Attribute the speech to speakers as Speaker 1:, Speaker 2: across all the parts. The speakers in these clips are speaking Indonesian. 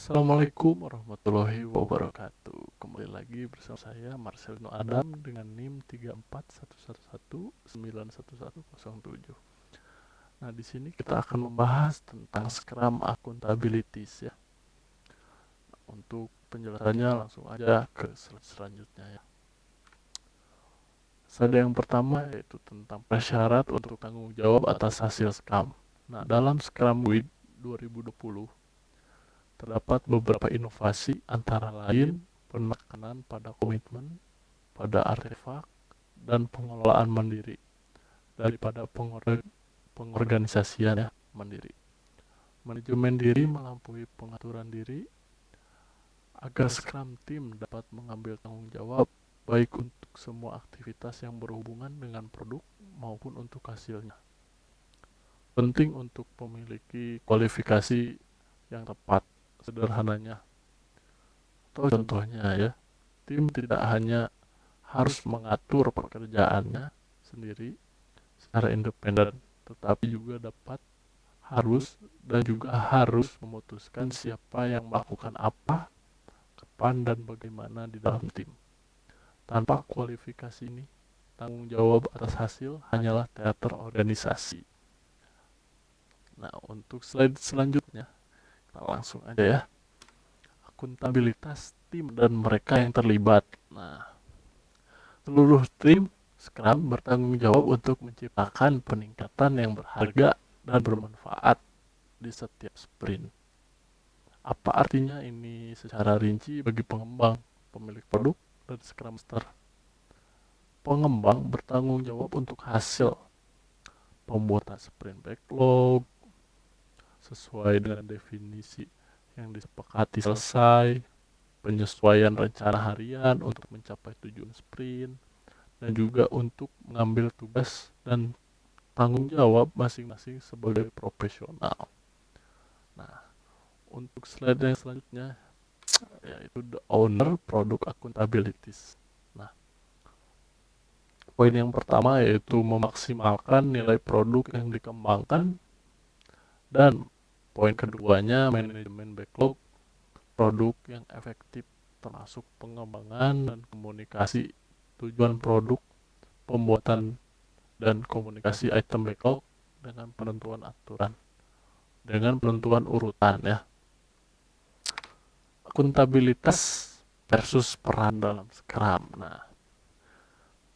Speaker 1: Assalamualaikum warahmatullahi wabarakatuh. Kembali lagi bersama saya Marcelino Adam dengan NIM 3411191107. Nah, di sini kita akan membahas tentang Scrum Accountabilities ya. Untuk penjelasannya langsung aja ke slide selanjutnya ya. Slide yang pertama yaitu tentang prasyarat untuk tanggung jawab atas hasil Scrum. Nah, dalam Scrum Week 2020 terdapat beberapa inovasi antara lain penekanan pada komitmen, pada artefak, dan pengelolaan mandiri daripada pengorganisasian ya, mandiri. Manajemen diri melampaui pengaturan diri agar Scrum Team dapat mengambil tanggung jawab baik untuk semua aktivitas yang berhubungan dengan produk maupun untuk hasilnya. Penting untuk memiliki kualifikasi yang tepat, sederhananya. Atau contohnya ya, tim tidak hanya harus mengatur pekerjaannya sendiri secara independen, tetapi juga harus memutuskan siapa yang melakukan apa, kapan, dan bagaimana di dalam tim. Tanpa kualifikasi ini, tanggung jawab atas hasil hanyalah teater organisasi. Nah, untuk slide selanjutnya, kita langsung aja ya. Akuntabilitas tim dan mereka yang terlibat. Nah, seluruh tim Scrum bertanggung jawab untuk menciptakan peningkatan yang berharga dan bermanfaat di setiap sprint. Apa artinya ini secara rinci bagi pengembang, pemilik produk, dan Scrum Master? Pengembang bertanggung jawab untuk hasil pembuatan sprint backlog sesuai dengan definisi yang disepakati selesai, penyesuaian rencana harian untuk mencapai tujuan sprint, dan juga untuk mengambil tugas dan tanggung jawab masing-masing sebagai profesional. Nah, untuk slide yang selanjutnya yaitu the owner product accountabilities. Nah, poin yang pertama yaitu memaksimalkan nilai produk yang dikembangkan, dan poin keduanya manajemen backlog produk yang efektif termasuk pengembangan dan komunikasi tujuan produk, pembuatan dan komunikasi item backlog dengan penentuan urutan ya. Akuntabilitas versus peran dalam Scrum. Nah,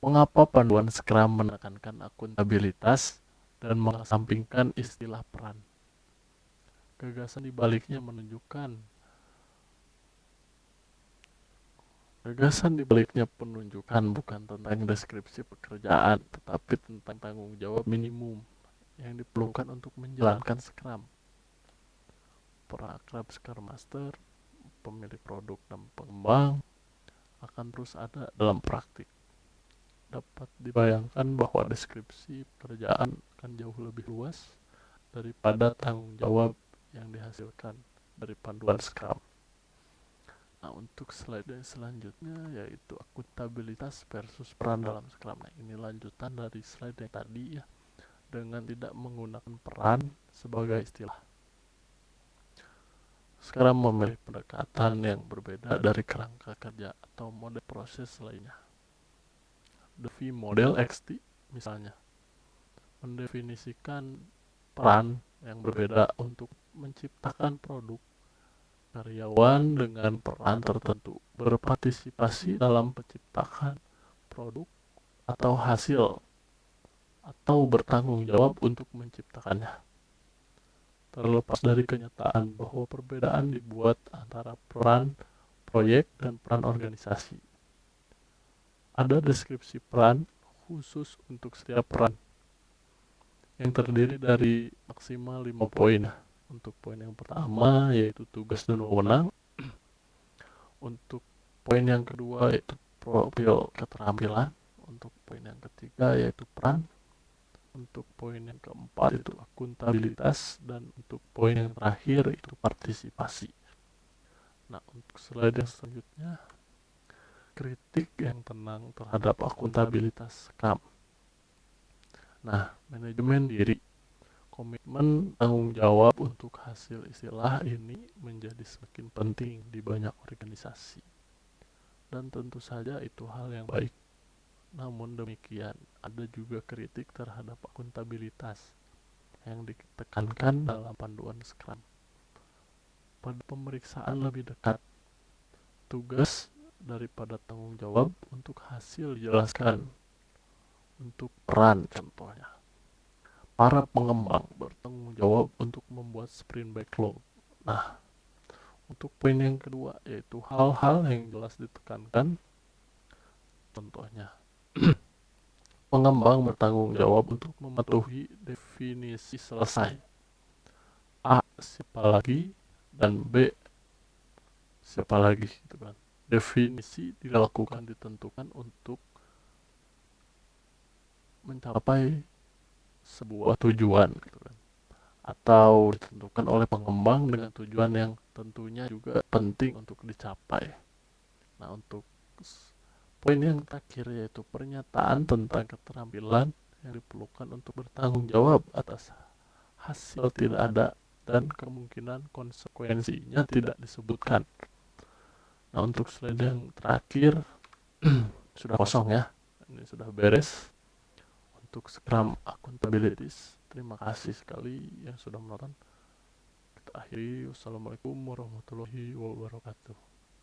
Speaker 1: mengapa panduan Scrum menekankan akuntabilitas dan mengesampingkan istilah peran? Gagasan dibaliknya penunjukan bukan tentang deskripsi pekerjaan, tetapi tentang tanggung jawab minimum yang diperlukan untuk menjalankan Scrum. Para akrab Scrum Master, pemilik produk, dan pengembang akan terus ada dalam praktik. Dapat dibayangkan bahwa deskripsi pekerjaan akan jauh lebih luas daripada tanggung jawab yang dihasilkan dari panduan Scrum. Nah, untuk slide yang selanjutnya yaitu akuntabilitas versus peran dalam Scrum. Nah, ini lanjutan dari slide yang tadi ya, dengan tidak menggunakan peran sebagai istilah. Sekarang memilih pendekatan yang berbeda dari kerangka kerja atau model proses lainnya. The V model XT misalnya mendefinisikan peran yang berbeda untuk menciptakan produk. Karyawan dengan peran tertentu berpartisipasi dalam penciptakan produk atau hasil atau bertanggung jawab untuk menciptakannya. Terlepas dari kenyataan bahwa perbedaan dibuat antara peran proyek dan peran organisasi. Ada deskripsi peran khusus untuk setiap peran yang terdiri dari maksimal 5 poin. Untuk poin yang pertama yaitu tugas dan wewenang. Untuk poin yang kedua yaitu profil keterampilan. Untuk poin yang ketiga yaitu peran. Untuk poin yang keempat itu akuntabilitas, dan untuk poin yang terakhir itu partisipasi. Nah, untuk slide yang selanjutnya, kritik yang tenang terhadap akuntabilitas Scrum. Nah, manajemen diri, Komitmen tanggung jawab untuk hasil istilah ini menjadi semakin penting di banyak organisasi. Dan tentu saja itu hal yang baik. Namun demikian, ada juga kritik terhadap akuntabilitas yang ditekankan dalam panduan Scrum. Pada pemeriksaan lebih dekat, tugas daripada tanggung jawab untuk hasil dijelaskan. Untuk peran contohnya, para pengembang bertanggung jawab untuk membuat sprint backlog. Nah, untuk poin yang kedua yaitu hal-hal yang jelas ditekankan. Contohnya, pengembang bertanggung jawab untuk mematuhi definisi selesai. A, siapa lagi, dan B, siapa lagi gitu kan. Definisi dilakukan ditentukan untuk mencapai sebuah tujuan gitu kan, atau ditentukan oleh pengembang dengan tujuan yang tentunya juga penting untuk dicapai. Nah, untuk poin yang terakhir yaitu pernyataan tentang keterampilan yang diperlukan untuk bertanggung jawab atas hasil tidak ada dan kemungkinan konsekuensinya tidak disebutkan. Nah, untuk slide yang terakhir sudah kosong ya, ini sudah beres untuk Scrum Accountabilities. Terima kasih sekali yang sudah menonton. Kita akhiri. Wassalamualaikum warahmatullahi wabarakatuh.